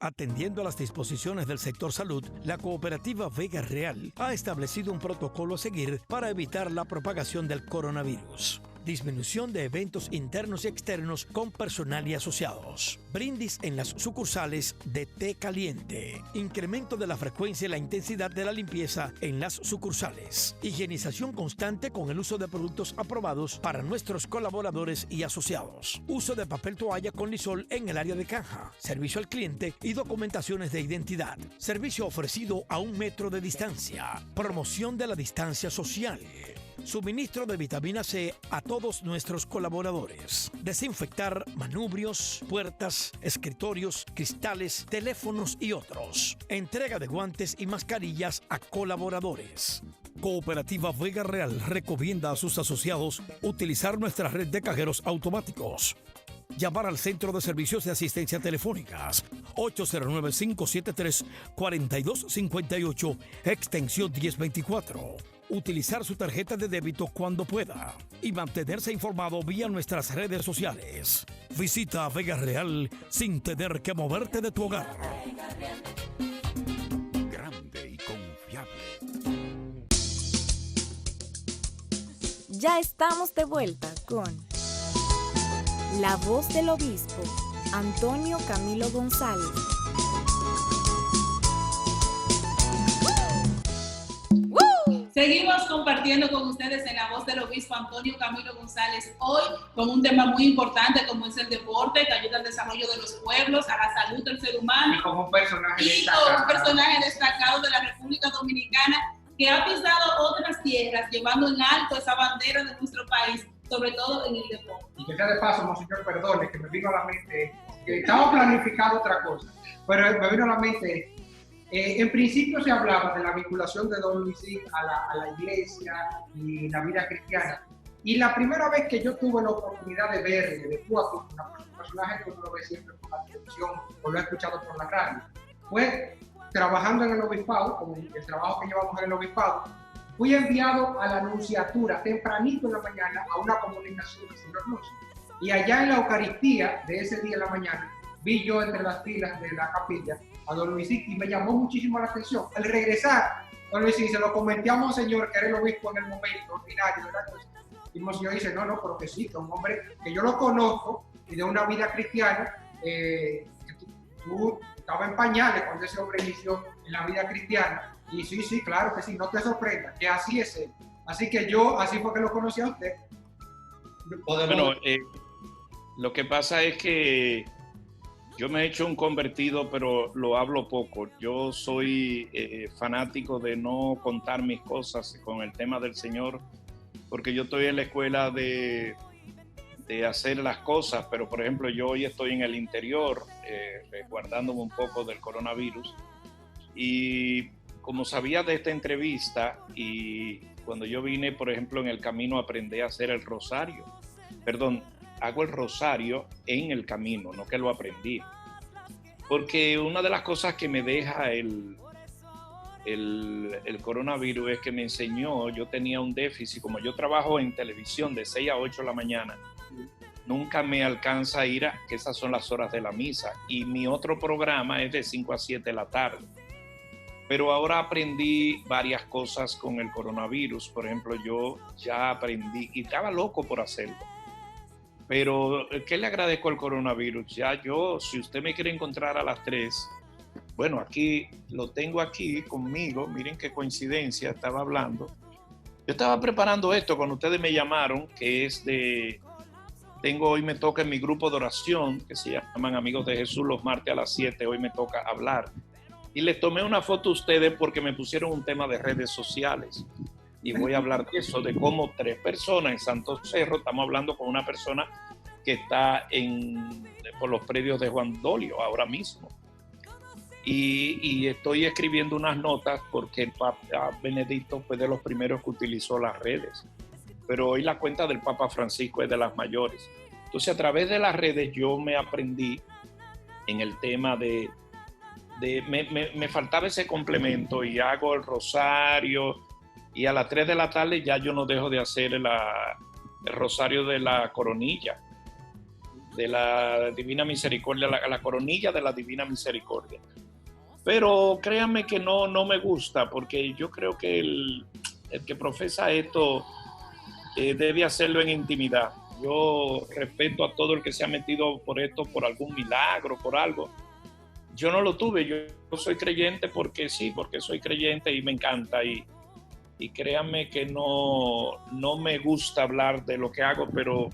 Speaker 8: Atendiendo a las disposiciones del sector salud, la cooperativa Vega Real ha establecido un protocolo a seguir para evitar la propagación del coronavirus. Disminución de eventos internos y externos con personal y asociados. Brindis en las sucursales de té caliente. Incremento de la frecuencia y la intensidad de la limpieza en las sucursales. Higienización constante con el uso de productos aprobados para nuestros colaboradores y asociados. Uso de papel toalla con Lysol en el área de caja. Servicio al cliente y documentaciones de identidad. Servicio ofrecido a 1 metro de distancia. Promoción de la distancia social. Suministro de vitamina C a todos nuestros colaboradores. Desinfectar manubrios, puertas, escritorios, cristales, teléfonos y otros. Entrega de guantes y mascarillas a colaboradores. Cooperativa Vega Real recomienda a sus asociados utilizar nuestra red de cajeros automáticos. Llamar al Centro de Servicios de Asistencia Telefónicas 809-573-4258, extensión 1024. Utilizar su tarjeta de débito cuando pueda y mantenerse informado vía nuestras redes sociales. Visita Vega Real sin tener que moverte de tu hogar.
Speaker 9: Grande y confiable.
Speaker 1: Ya estamos de vuelta con la voz del obispo, Antonio Camilo González.
Speaker 6: Seguimos compartiendo con ustedes en la voz del obispo Antonio Camilo González, hoy con un tema muy importante como es el deporte, que ayuda al desarrollo de los pueblos, a la salud del ser humano.
Speaker 12: Y como un personaje
Speaker 6: destacado de la República Dominicana que ha pisado otras tierras, llevando en alto esa bandera de nuestro país, sobre todo en el deporte.
Speaker 12: Y que sea de paso, monseñor, perdone, que me vino a la mente, que estaba planificado otra cosa, pero me vino a la mente. En principio se hablaba de la vinculación de Don Luisín a la iglesia y la vida cristiana. Y la primera vez que yo tuve la oportunidad de verle, de tú a tú, un personaje que uno lo ve siempre por la televisión o lo he escuchado por la radio, fue trabajando en el obispado, como el trabajo que llevamos en el obispado. Fui enviado a la nunciatura tempranito en la mañana a una comunicación del señor Luz. Y allá en la Eucaristía de ese día en la mañana, vi yo entre las filas de la capilla a don Luisín y me llamó muchísimo la atención. Al regresar, don Luisín se lo comenté a Monseñor, que era el obispo en el momento ordinario, ¿verdad? Y Monseñor dice, no, pero que sí, que un hombre que yo lo conozco y de una vida cristiana, que tú estabas en pañales cuando ese hombre inició en la vida cristiana. Y sí, claro que sí, no te sorprenda, que así es él. Así que yo, así fue que lo conocí a usted.
Speaker 13: Bueno, lo que pasa es que yo me he hecho un convertido, pero lo hablo poco. Yo soy fanático de no contar mis cosas con el tema del Señor, porque yo estoy en la escuela de hacer las cosas, pero por ejemplo yo hoy estoy en el interior, resguardándome un poco del coronavirus, y como sabía de esta entrevista, y cuando yo vine, por ejemplo, en el camino aprendí a hacer el rosario. Perdón, hago el rosario en el camino, no que lo aprendí. Porque una de las cosas que me deja el coronavirus es que me enseñó, yo tenía un déficit, como yo trabajo en televisión de 6 a 8 de la mañana, nunca me alcanza a ir que esas son las horas de la misa, y mi otro programa es de 5 a 7 de la tarde. Pero ahora aprendí varias cosas con el coronavirus. Por ejemplo, yo ya aprendí, y estaba loco por hacerlo. Pero, ¿qué le agradezco al coronavirus? Ya yo, si usted me quiere encontrar a las 3, bueno, aquí lo tengo aquí conmigo. Miren qué coincidencia, estaba hablando. Yo estaba preparando esto cuando ustedes me llamaron, que es hoy me toca en mi grupo de oración, que se llaman Amigos de Jesús, los martes a las 7, hoy me toca hablar. Y les tomé una foto a ustedes porque me pusieron un tema de redes sociales. Y voy a hablar de eso, de cómo 3 personas en Santo Cerro, estamos hablando con una persona que está por los predios de Juan Dolio ahora mismo. Y estoy escribiendo unas notas porque el Papa Benedicto fue de los primeros que utilizó las redes. Pero hoy la cuenta del Papa Francisco es de las mayores. Entonces, a través de las redes yo me aprendí en el tema me faltaba ese complemento, y hago el rosario, y a las 3 de la tarde ya yo no dejo de hacer el rosario de la coronilla, de la Divina Misericordia, la coronilla de la Divina Misericordia. Pero créanme que no me gusta, porque yo creo que el que profesa esto debe hacerlo en intimidad. Yo respeto a todo el que se ha metido por esto, por algún milagro, por algo. Yo no lo tuve, yo soy creyente porque sí, porque soy creyente y me encanta, y créanme que no me gusta hablar de lo que hago, pero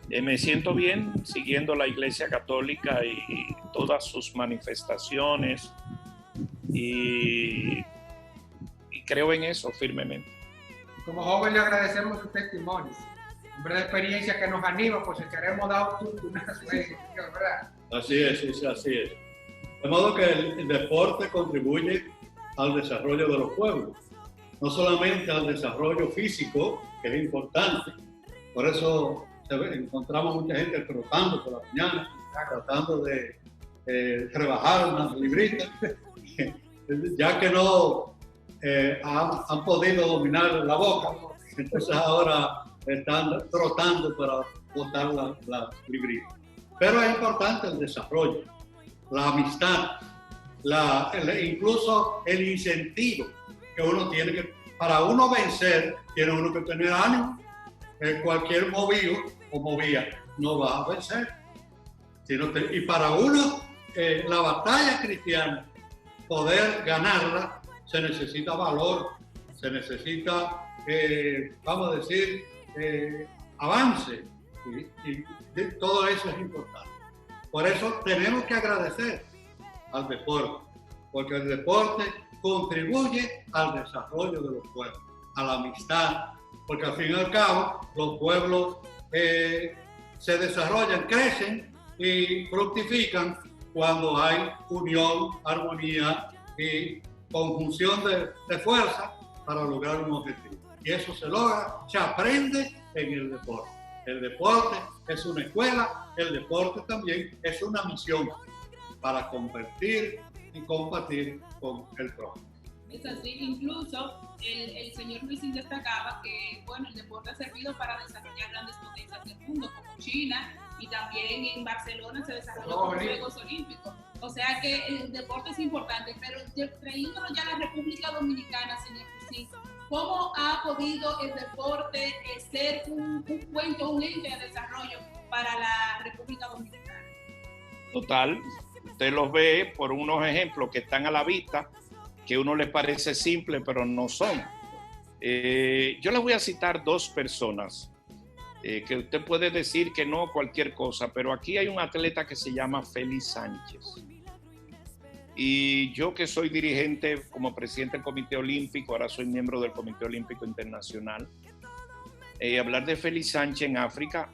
Speaker 13: me siento bien siguiendo la Iglesia Católica y todas sus manifestaciones, y creo en eso firmemente.
Speaker 12: Como joven le agradecemos su testimonio, una experiencia que nos anima, pues queremos dar una sueño, ¿verdad?
Speaker 5: Así es. De modo que el deporte contribuye al desarrollo de los pueblos, no solamente al desarrollo físico, que es importante. Por eso encontramos mucha gente trotando por la mañana, tratando de rebajar unas libritas, ya que no han podido dominar la boca. Entonces ahora están trotando para botar las libritas. Pero es importante el desarrollo, la amistad, incluso el incentivo que uno tiene que, para uno vencer, tiene uno que tener ánimo. Cualquier movido o movía no vas a vencer. Y para uno, la batalla cristiana, poder ganarla, se necesita valor, se necesita, vamos a decir, avance, y todo eso es importante. Por eso tenemos que agradecer al deporte, porque el deporte contribuye al desarrollo de los pueblos, a la amistad, porque al fin y al cabo los pueblos se desarrollan, crecen y fructifican cuando hay unión, armonía y conjunción de fuerza para lograr un objetivo. Y eso se logra, se aprende en el deporte. El deporte es una escuela, el deporte también es una misión para competir y compartir con el prójimo.
Speaker 6: Es así, incluso el señor Luisín destacaba que bueno, el deporte ha servido para desarrollar grandes potencias del mundo como China, y también en Barcelona se desarrolló los Juegos Olímpicos. O sea que el deporte es importante, pero trayéndolo ya a la República Dominicana, señor Luisín, ¿cómo ha podido el deporte ser un cuento, un ente de desarrollo para la República Dominicana?
Speaker 13: Total, usted los ve por unos ejemplos que están a la vista, que a uno les parece simple, pero no son. Yo les voy a citar dos personas, que usted puede decir que no cualquier cosa, pero aquí hay un atleta que se llama Félix Sánchez. Y yo, que soy dirigente como presidente del Comité Olímpico, ahora soy miembro del Comité Olímpico Internacional, hablar de Félix Sánchez en África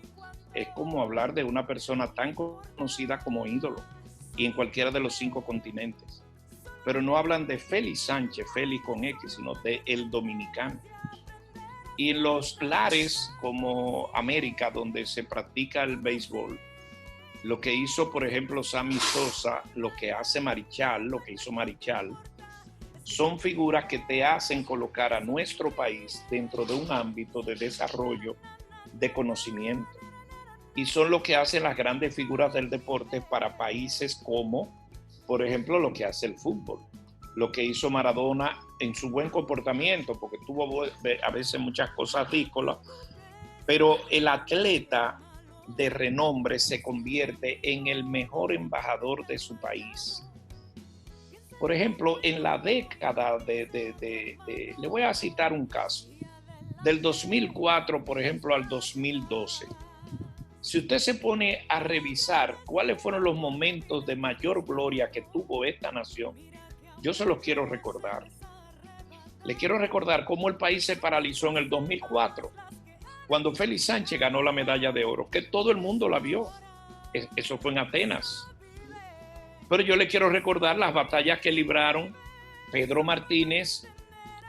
Speaker 13: es como hablar de una persona tan conocida como ídolo, y en cualquiera de los 5 continentes. Pero no hablan de Félix Sánchez, Félix con X, sino de el dominicano. Y en los lares como América, donde se practica el béisbol, lo que hizo, por ejemplo, Sammy Sosa, lo que hace Marichal, lo que hizo Marichal, son figuras que te hacen colocar a nuestro país dentro de un ámbito de desarrollo, de conocimiento. Y son lo que hacen las grandes figuras del deporte para países como, por ejemplo, lo que hace el fútbol, lo que hizo Maradona en su buen comportamiento, porque tuvo a veces muchas cosas díscolas, pero el atleta de renombre se convierte en el mejor embajador de su país. Por ejemplo, en la década le voy a citar un caso, del 2004, por ejemplo, al 2012. Si usted se pone a revisar cuáles fueron los momentos de mayor gloria que tuvo esta nación, yo se los quiero recordar. Le quiero recordar cómo el país se paralizó en el 2004, cuando Félix Sánchez ganó la medalla de oro, que todo el mundo la vio. Eso fue en Atenas. Pero yo le quiero recordar las batallas que libraron Pedro Martínez,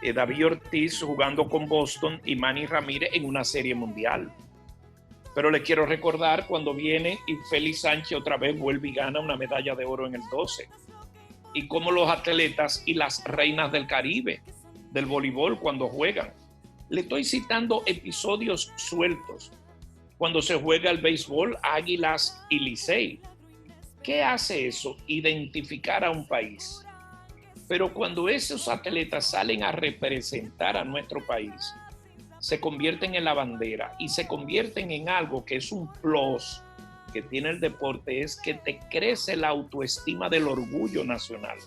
Speaker 13: David Ortiz jugando con Boston y Manny Ramírez en una serie mundial. Pero le quiero recordar cuando viene y Félix Sánchez otra vez vuelve y gana una medalla de oro en el 12. Y cómo los atletas y las reinas del Caribe, del voleibol, cuando juegan. Le estoy citando episodios sueltos. Cuando se juega el béisbol, Águilas y Licey. ¿Qué hace eso? Identificar a un país. Pero cuando esos atletas salen a representar a nuestro país, se convierten en la bandera y se convierten en algo que es un plus que tiene el deporte, es que te crece la autoestima del orgullo nacional.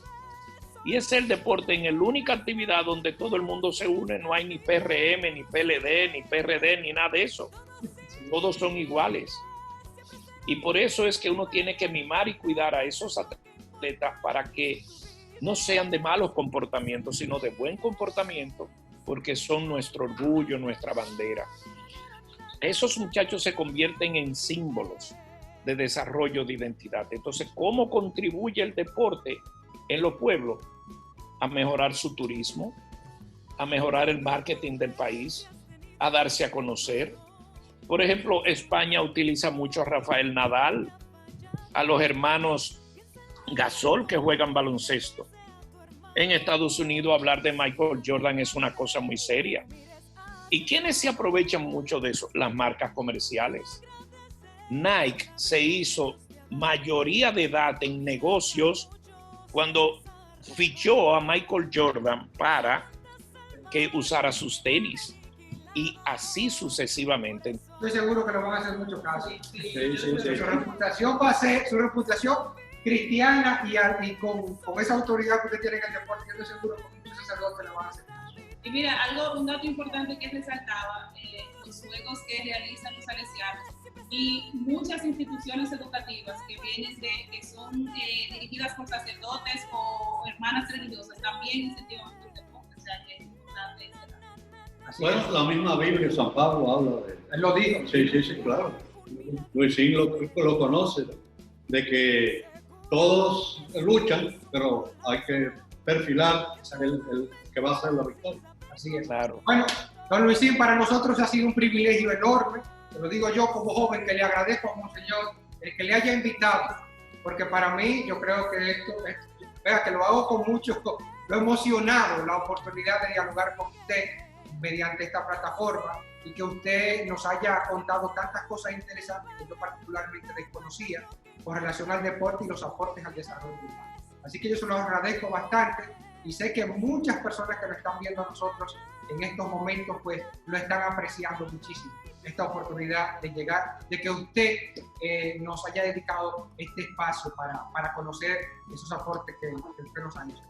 Speaker 13: Y es el deporte en la única actividad donde todo el mundo se une, no hay ni PRM, ni PLD, ni PRD, ni nada de eso. Todos son iguales. Y por eso es que uno tiene que mimar y cuidar a esos atletas para que no sean de malos comportamientos, sino de buen comportamiento, porque son nuestro orgullo, nuestra bandera. Esos muchachos se convierten en símbolos de desarrollo de identidad. Entonces, ¿cómo contribuye el deporte en los pueblos? A mejorar su turismo, a mejorar el marketing del país, a darse a conocer. Por ejemplo, España utiliza mucho a Rafael Nadal, a los hermanos Gasol que juegan baloncesto. En Estados Unidos hablar de Michael Jordan es una cosa muy seria. ¿Y quiénes se aprovechan mucho de eso? Las marcas comerciales. Nike se hizo mayoría de edad en negocios cuando fichó a Michael Jordan para que usara sus tenis, y así sucesivamente.
Speaker 12: estoy seguro que lo van a hacer mucho caso.
Speaker 5: Sí.
Speaker 12: Su reputación va a ser, su reputación cristiana y con esa autoridad que usted tiene en el deporte, yo estoy seguro que muchos sacerdotes le van a hacer caso.
Speaker 6: Y mira, un dato importante que resaltaba, los juegos que realizan los salesianos y muchas instituciones educativas que son dirigidas por sacerdotes o hermanas religiosas también incentivan el deporte, o sea que es importante ese dato.
Speaker 5: Bueno, la misma Biblia, San Pablo habla de él.
Speaker 12: Él lo dijo.
Speaker 5: Sí, claro. Luisín lo conoce, de que todos luchan, pero hay que perfilar el que va a ser la victoria.
Speaker 12: Así es.
Speaker 13: Claro.
Speaker 12: Bueno, don Luisín, para nosotros ha sido un privilegio enorme, te lo digo yo como joven, que le agradezco a Monseñor el que le haya invitado, porque para mí, yo creo que esto vea que lo hago con mucho, lo he emocionado la oportunidad de dialogar con usted mediante esta plataforma y que usted nos haya contado tantas cosas interesantes que yo particularmente desconocía con relación al deporte y los aportes al desarrollo humano. Así que yo se los agradezco bastante y sé que muchas personas que nos están viendo a nosotros en estos momentos pues lo están apreciando muchísimo, esta oportunidad de llegar, de que usted nos haya dedicado este espacio para conocer esos aportes que usted nos ha hecho.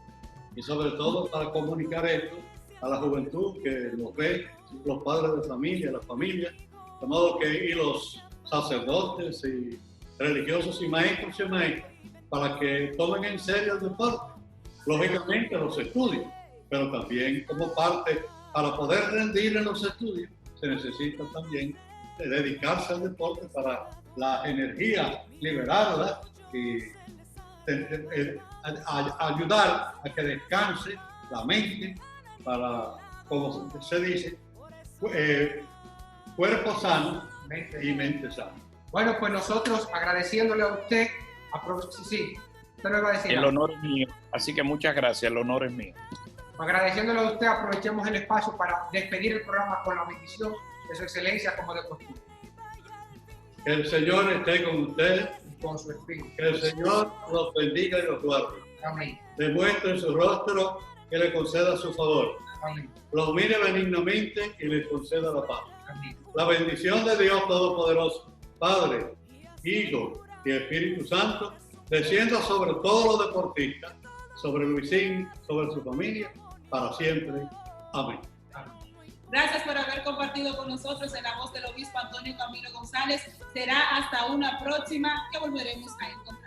Speaker 5: Y sobre todo para comunicar esto a la juventud que nos ve, los padres de familia, la familia, de modo que y los sacerdotes y religiosos y maestros y maestras, para que tomen en serio el deporte. Lógicamente los estudios, pero también como parte, para poder rendir en los estudios, se necesita también dedicarse al deporte para la energía, liberarla y ayudar a que descanse la mente para, como se dice, cuerpo sano y mente sana.
Speaker 12: Bueno, pues nosotros agradeciéndole a usted, sí, usted me va a decir.
Speaker 13: El honor es mío, así que muchas gracias, el honor es mío.
Speaker 12: Agradeciéndole a usted, aprovechemos el espacio para despedir el programa con la bendición de su excelencia como de costumbre.
Speaker 5: Que el Señor esté con ustedes.
Speaker 12: Con su espíritu.
Speaker 5: Que el Señor los bendiga y los guarde.
Speaker 12: Amén.
Speaker 5: Demuestre su rostro, que le conceda su favor.
Speaker 12: Amén.
Speaker 5: Los mire benignamente y les conceda la paz.
Speaker 12: Amén.
Speaker 5: La bendición de Dios Todopoderoso, Padre, Hijo y Espíritu Santo, descienda sobre todos los deportistas, sobre Luisín, sobre su familia, para siempre. Amén.
Speaker 6: Gracias por haber compartido con nosotros en la voz del obispo Antonio Camilo González. Será hasta una próxima que volveremos a encontrar.